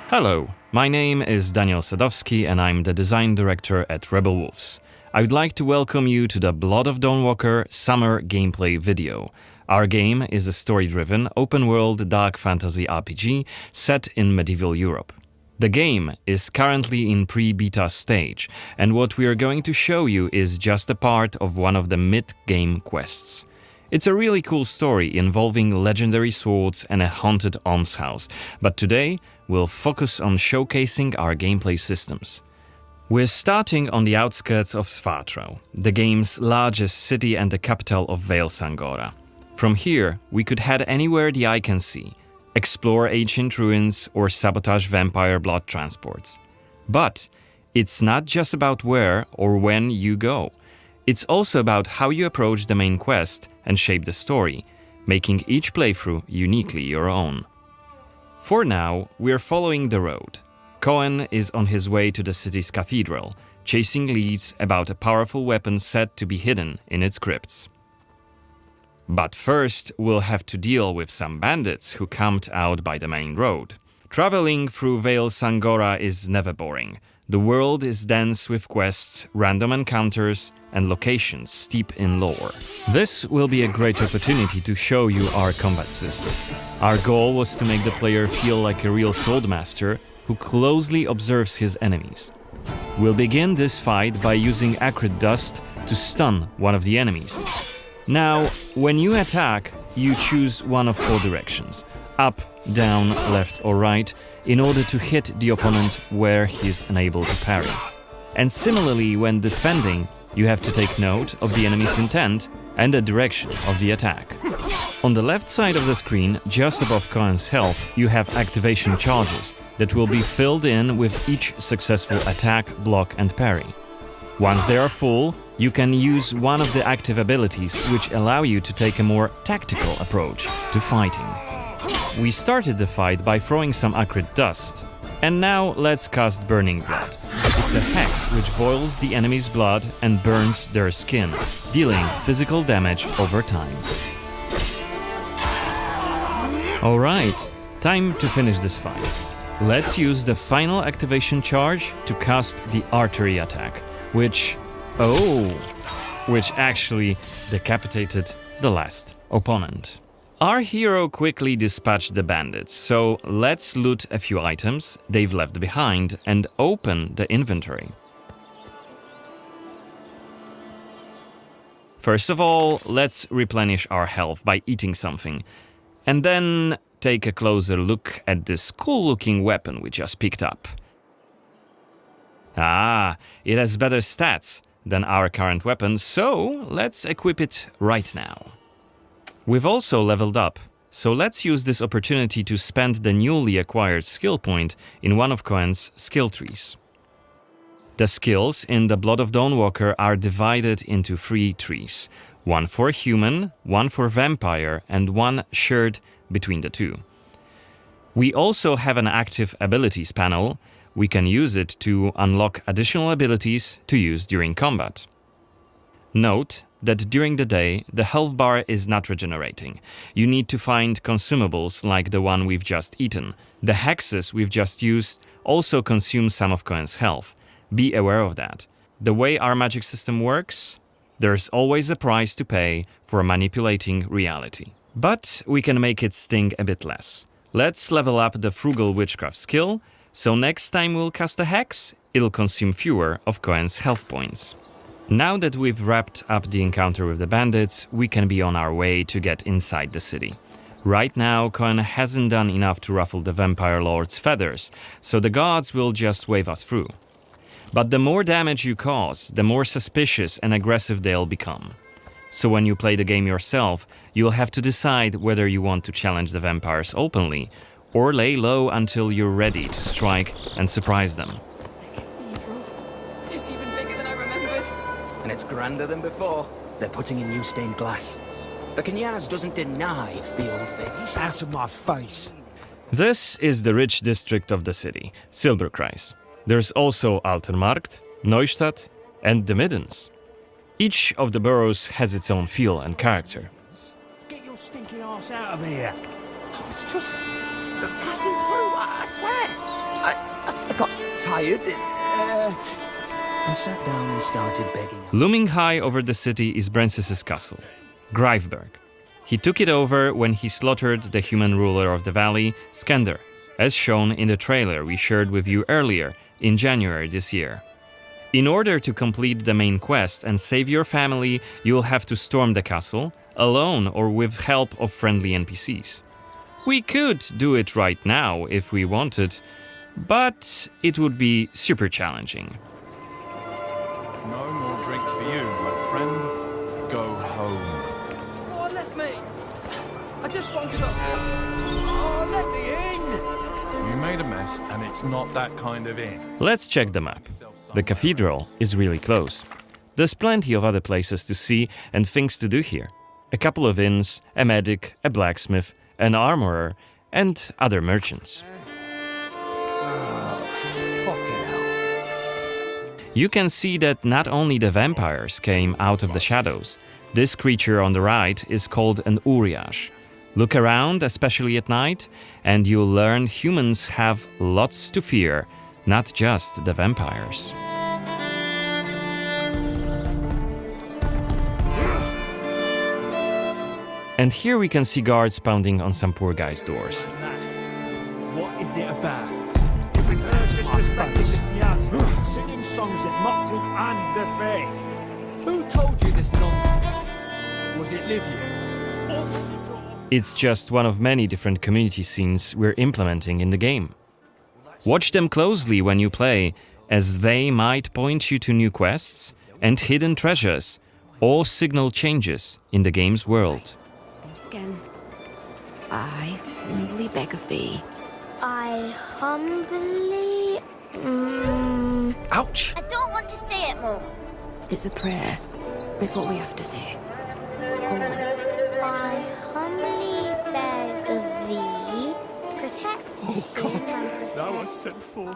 Hello, my name is Daniel Sadowski and I'm the design director at Rebel Wolves. I would like to welcome you to the Blood of Dawnwalker summer gameplay video. Our game is a story-driven, open-world dark fantasy RPG set in medieval Europe. The game is currently in pre-beta stage, and what we are going to show you is just a part of one of the mid-game quests. It's a really cool story involving legendary swords and a haunted almshouse, but today we'll focus on showcasing our gameplay systems. We're starting on the outskirts of Svartro, the game's largest city and the capital of Vale Sangora. From here, we could head anywhere the eye can see, explore ancient ruins or sabotage vampire blood transports. But it's not just about where or when you go. It's also about how you approach the main quest and shape the story, making each playthrough uniquely your own. For now, we're following the road. Coen is on his way to the city's cathedral, chasing leads about a powerful weapon said to be hidden in its crypts. But first, we'll have to deal with some bandits who camped out by the main road. Traveling through Vale Sangora is never boring. The world is dense with quests, random encounters, and locations steep in lore. This will be a great opportunity to show you our combat system. Our goal was to make the player feel like a real swordmaster who closely observes his enemies. We'll begin this fight by using acrid dust to stun one of the enemies. Now, when you attack, you choose one of four directions: up, down, left or right, in order to hit the opponent where he's unable to parry. And similarly, when defending, you have to take note of the enemy's intent and the direction of the attack. On the left side of the screen, just above Coen's health, you have activation charges that will be filled in with each successful attack, block and parry. Once they are full, you can use one of the active abilities which allow you to take a more tactical approach to fighting. We started the fight by throwing some acrid dust, and now let's cast Burning Blood. It's a hex which boils the enemy's blood and burns their skin, dealing physical damage over time. Alright, time to finish this fight. Let's use the final activation charge to cast the artery attack, which actually decapitated the last opponent. Our hero quickly dispatched the bandits, so let's loot a few items they've left behind and open the inventory. First of all, let's replenish our health by eating something, and then take a closer look at this cool-looking weapon we just picked up. Ah, it has better stats than our current weapon, so let's equip it right now. We've also leveled up, so let's use this opportunity to spend the newly acquired skill point in one of Coen's skill trees. The skills in the Blood of Dawnwalker are divided into 3 trees, one for human, one for vampire, and one shared between the two. We also have an active abilities panel. We can use it to unlock additional abilities to use during combat. Note that during the day, the health bar is not regenerating. You need to find consumables like the one we've just eaten. The hexes we've just used also consume some of Coen's health. Be aware of that. The way our magic system works, there's always a price to pay for manipulating reality. But we can make it sting a bit less. Let's level up the Frugal Witchcraft skill, so next time we'll cast a hex, it'll consume fewer of Coen's health points. Now that we've wrapped up the encounter with the bandits, we can be on our way to get inside the city. Right now, Coen hasn't done enough to ruffle the vampire lord's feathers, so the guards will just wave us through. But the more damage you cause, the more suspicious and aggressive they'll become. So when you play the game yourself, you'll have to decide whether you want to challenge the vampires openly, or lay low until you're ready to strike and surprise them. It's even bigger than I remembered. And it's grander than before. They're putting in new stained glass. The Knyaz doesn't deny the old faith. Out of my face. This is the rich district of the city, Silberkreis. There's also Altermarkt, Neustadt, and the Middens. Each of the boroughs has its own feel and character. Get your stinking ass out of here. I was just passing through, I swear. I got tired and sat down and started begging. Looming high over the city is Brancis's castle, Greifberg. He took it over when he slaughtered the human ruler of the valley, Skender, as shown in the trailer we shared with you earlier in January this year. In order to complete the main quest and save your family, you'll have to storm the castle, alone or with help of friendly NPCs. We could do it right now if we wanted, but it would be super challenging. No more drink for you, my friend. Go home. Oh, let me. I just want to. Oh, let me in. You made a mess, and it's not that kind of inn. Let's check the map. The cathedral is really close. There's plenty of other places to see and things to do here. A couple of inns, a medic, a blacksmith, an armorer, and other merchants. You can see that not only the vampires came out of the shadows. This creature on the right is called an Uriash. Look around, especially at night, and you'll learn humans have lots to fear, not just the vampires. And here we can see guards pounding on some poor guy's doors. What is it about? Singing songs that mocked him and the faith. Who told you this nonsense? Was it Livia? It's just one of many different community scenes we're implementing in the game. Watch them closely when you play, as they might point you to new quests and hidden treasures, or signal changes in the game's world. Once again, I humbly beg of thee. I humbly... Ouch! I don't want to say it, Mum. It's a prayer. It's what we have to say. Go on. I humbly beg of thee, protect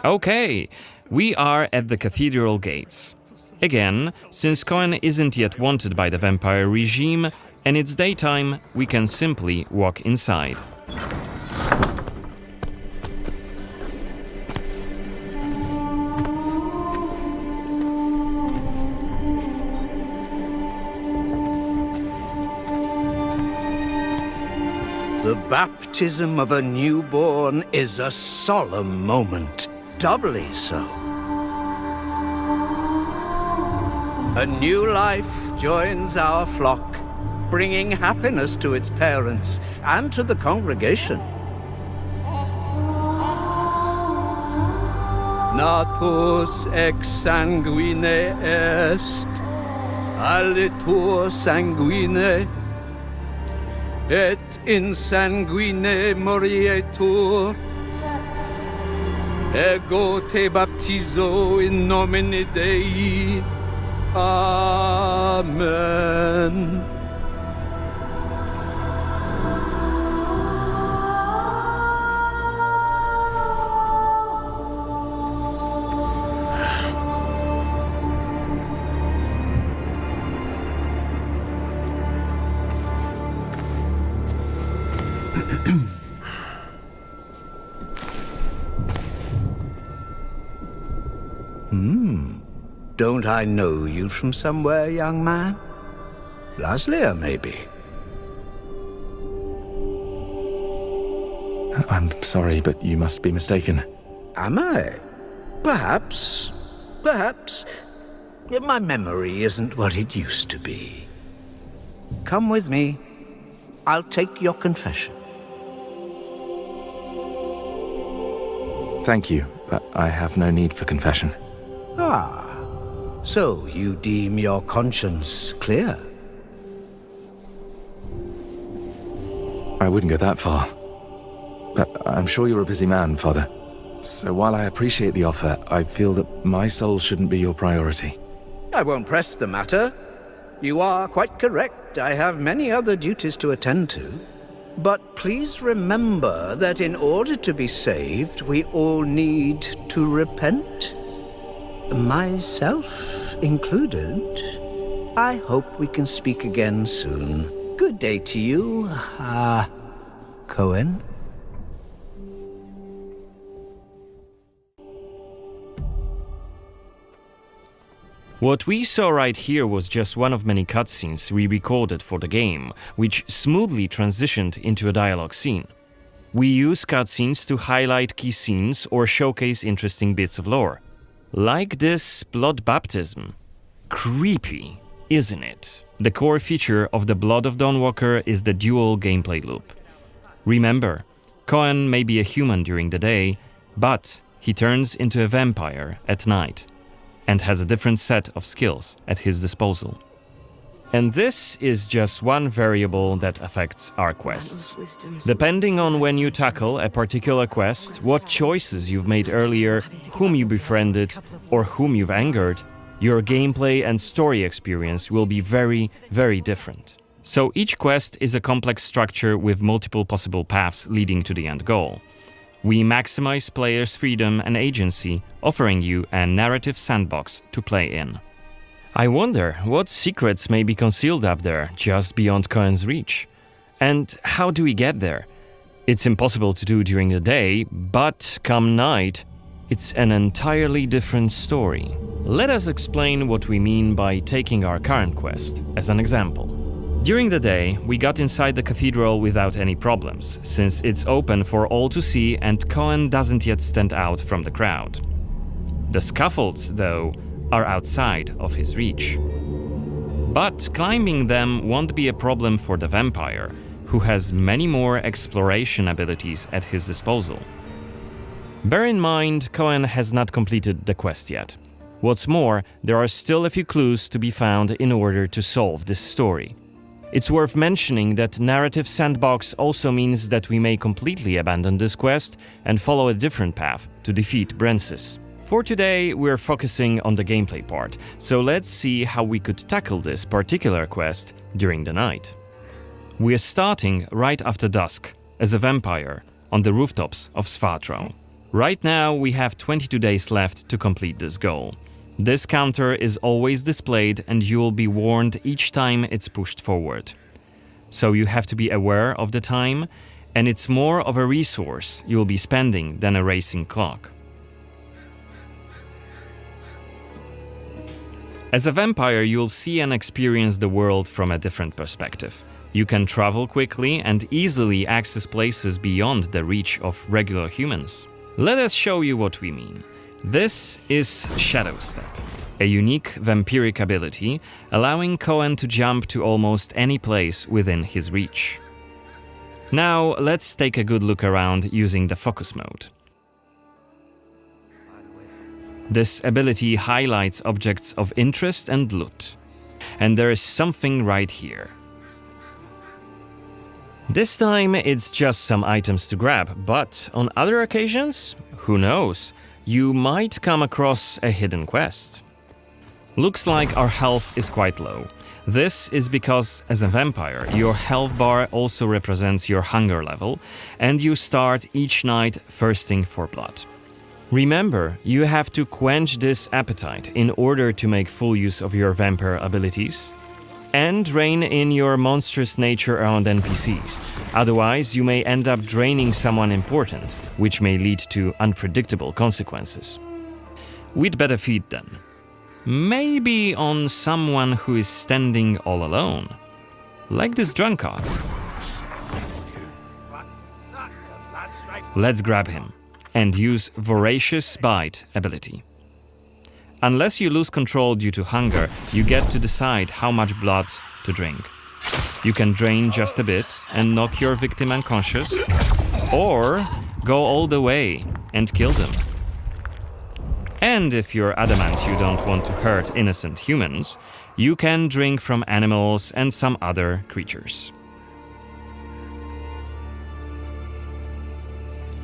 Okay, we are at the cathedral gates. Again, since Coen isn't yet wanted by the vampire regime, and it's daytime, we can simply walk inside. The baptism of a newborn is a solemn moment, doubly so. A new life joins our flock, bringing happiness to its parents and to the congregation. Natus ex sanguine est, alitur sanguine, et in sanguine morietur. Ego te baptizo in nomine Dei. Amen. Don't I know you from somewhere, young man? Laslia, maybe? I'm sorry, but you must be mistaken. Am I? Perhaps. Perhaps. My memory isn't what it used to be. Come with me. I'll take your confession. Thank you, but I have no need for confession. Ah. So you deem your conscience clear? I wouldn't go that far. But I'm sure you're a busy man, Father. So while I appreciate the offer, I feel that my soul shouldn't be your priority. I won't press the matter. You are quite correct. I have many other duties to attend to. But please remember that in order to be saved, we all need to repent. Myself included. I hope we can speak again soon. Good day to you, Coen. What we saw right here was just one of many cutscenes we recorded for the game, which smoothly transitioned into a dialogue scene. We use cutscenes to highlight key scenes or showcase interesting bits of lore. Like this blood baptism. Creepy, isn't it? The core feature of the Blood of Dawnwalker is the dual gameplay loop. Remember, Coen may be a human during the day, but he turns into a vampire at night and has a different set of skills at his disposal. And this is just one variable that affects our quests. Depending on when you tackle a particular quest, what choices you've made earlier, whom you befriended, or whom you've angered, your gameplay and story experience will be very, very different. So each quest is a complex structure with multiple possible paths leading to the end goal. We maximize players' freedom and agency, offering you a narrative sandbox to play in. I wonder what secrets may be concealed up there, just beyond Coen's reach. And how do we get there? It's impossible to do during the day, but come night, it's an entirely different story. Let us explain what we mean by taking our current quest as an example. During the day, we got inside the cathedral without any problems, since it's open for all to see and Coen doesn't yet stand out from the crowd. The scaffolds, though, are outside of his reach. But climbing them won't be a problem for the vampire, who has many more exploration abilities at his disposal. Bear in mind, Coen has not completed the quest yet. What's more, there are still a few clues to be found in order to solve this story. It's worth mentioning that narrative sandbox also means that we may completely abandon this quest and follow a different path to defeat Brensis. For today, we're focusing on the gameplay part, so let's see how we could tackle this particular quest during the night. We're starting right after dusk, as a vampire, on the rooftops of Svatro. Right now, we have 22 days left to complete this goal. This counter is always displayed and you'll be warned each time it's pushed forward. So you have to be aware of the time, and it's more of a resource you'll be spending than a racing clock. As a vampire, you'll see and experience the world from a different perspective. You can travel quickly and easily access places beyond the reach of regular humans. Let us show you what we mean. This is Shadow Step, a unique vampiric ability allowing Coen to jump to almost any place within his reach. Now let's take a good look around using the focus mode. This ability highlights objects of interest and loot. And there is something right here. This time it's just some items to grab, but on other occasions, who knows, you might come across a hidden quest. Looks like our health is quite low. This is because, as a vampire, your health bar also represents your hunger level, and you start each night thirsting for blood. Remember, you have to quench this appetite in order to make full use of your vampire abilities, and rein in your monstrous nature around NPCs. Otherwise, you may end up draining someone important, which may lead to unpredictable consequences. We'd better feed then. Maybe on someone who is standing all alone. Like this drunkard. Let's grab him and use Voracious Bite ability. Unless you lose control due to hunger, you get to decide how much blood to drink. You can drain just a bit and knock your victim unconscious, or go all the way and kill them. And if you're adamant you don't want to hurt innocent humans, you can drink from animals and some other creatures.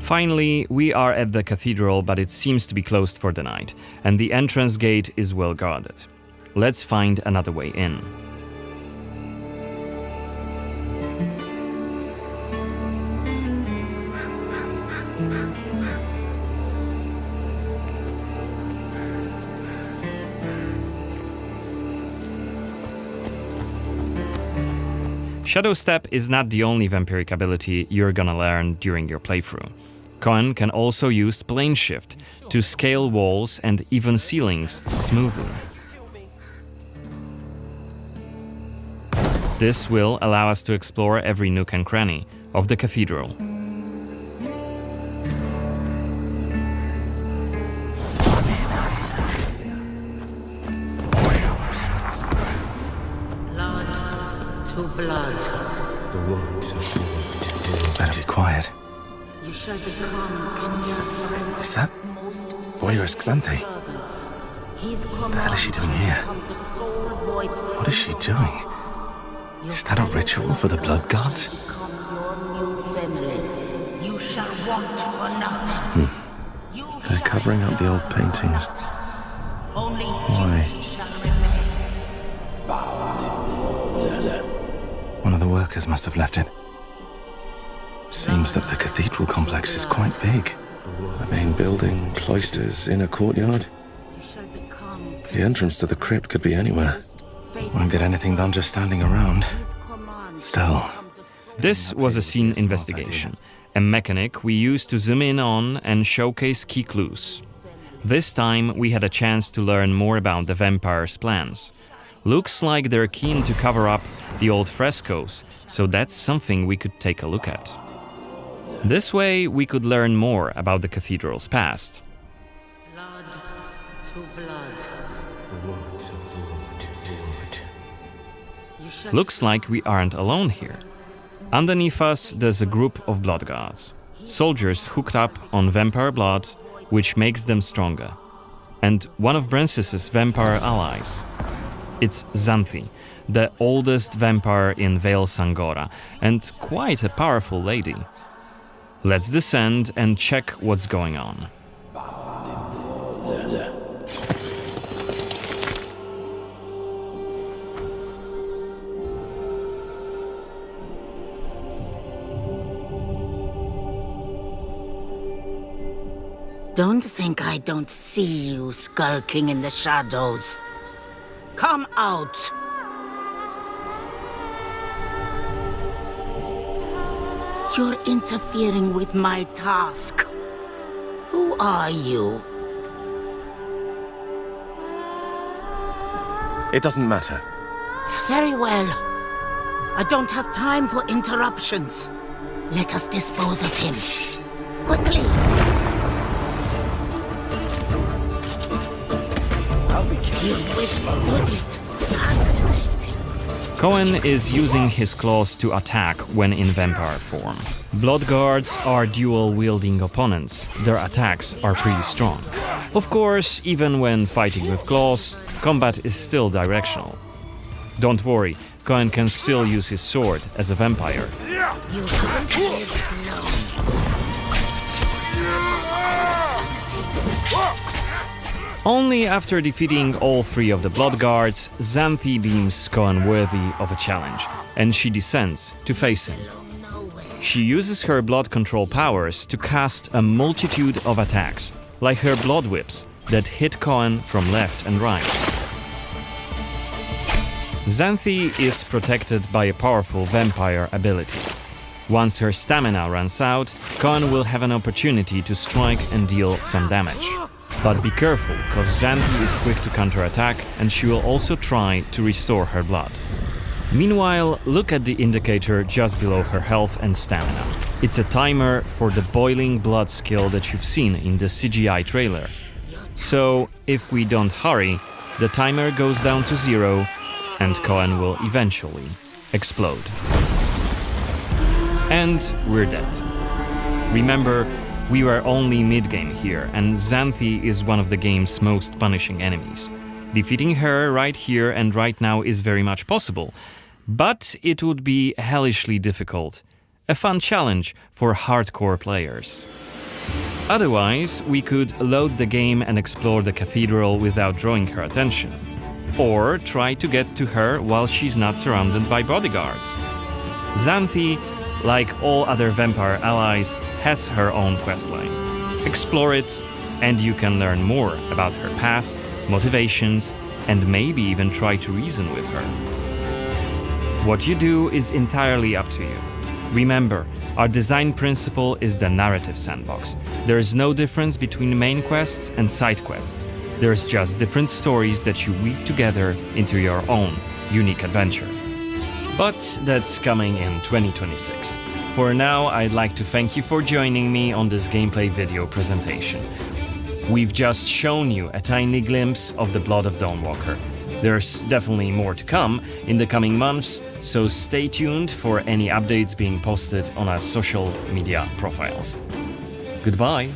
Finally, we are at the cathedral, but it seems to be closed for the night, and the entrance gate is well guarded. Let's find another way in. Shadow Step is not the only vampiric ability you're gonna learn during your playthrough. Coen can also use Plane Shift to scale walls and even ceilings smoothly. This will allow us to explore every nook and cranny of the cathedral. Blood to blood. Better be quiet. You shall become Kenya's prince. Is that voyeurist Xanthi? What the hell is she doing here? What is she doing? Is that a ritual for the blood gods? You shall want for nothing. They're covering up the old paintings. Only Why? duty shall remain. One of the workers must have left it. Seems that the cathedral complex is quite big. The main building, cloisters, inner courtyard. The entrance to the crypt could be anywhere. Won't get anything done just standing around. Still. This was a scene investigation, a mechanic we used to zoom in on and showcase key clues. This time we had a chance to learn more about the vampire's plans. Looks like they're keen to cover up the old frescoes, so that's something we could take a look at. This way we could learn more about the cathedral's past. Blood to blood. Looks like we aren't alone here. Underneath us there's a group of blood guards, soldiers hooked up on vampire blood, which makes them stronger. And one of Brances's vampire allies. It's Xanthi, the oldest vampire in Vale Sangora, and quite a powerful lady. Let's descend and check what's going on. Don't think I don't see you skulking in the shadows. Come out! You're interfering with my task. Who are you? It doesn't matter. Very well. I don't have time for interruptions. Let us dispose of him. Quickly! You've withstood it. Fascinating. Coen is using his claws to attack when in vampire form. Blood guards are dual-wielding opponents. Their attacks are pretty strong. Of course, even when fighting with claws, combat is still directional. Don't worry, Coen can still use his sword as a vampire. You haven't lived long. Only after defeating all three of the blood guards, Xanthi deems Coen worthy of a challenge, and she descends to face him. She uses her blood control powers to cast a multitude of attacks, like her blood whips, that hit Coen from left and right. Xanthi is protected by a powerful vampire ability. Once her stamina runs out, Coen will have an opportunity to strike and deal some damage. But be careful, cause Xanthi is quick to counterattack and she will also try to restore her blood. Meanwhile, look at the indicator just below her health and stamina. It's a timer for the boiling blood skill that you've seen in the CGI trailer. So, if we don't hurry, the timer goes down to 0 and Coen will eventually explode. And we're dead. Remember, we were only mid-game here, and Xanthi is one of the game's most punishing enemies. Defeating her right here and right now is very much possible, but it would be hellishly difficult. A fun challenge for hardcore players. Otherwise, we could load the game and explore the cathedral without drawing her attention. Or try to get to her while she's not surrounded by bodyguards. Xanthi, like all other vampire allies, has her own questline. Explore it, and you can learn more about her past, motivations, and maybe even try to reason with her. What you do is entirely up to you. Remember, our design principle is the narrative sandbox. There is no difference between main quests and side quests. There's just different stories that you weave together into your own unique adventure. But that's coming in 2026. For now, I'd like to thank you for joining me on this gameplay video presentation. We've just shown you a tiny glimpse of the Blood of Dawnwalker. There's definitely more to come in the coming months, so stay tuned for any updates being posted on our social media profiles. Goodbye!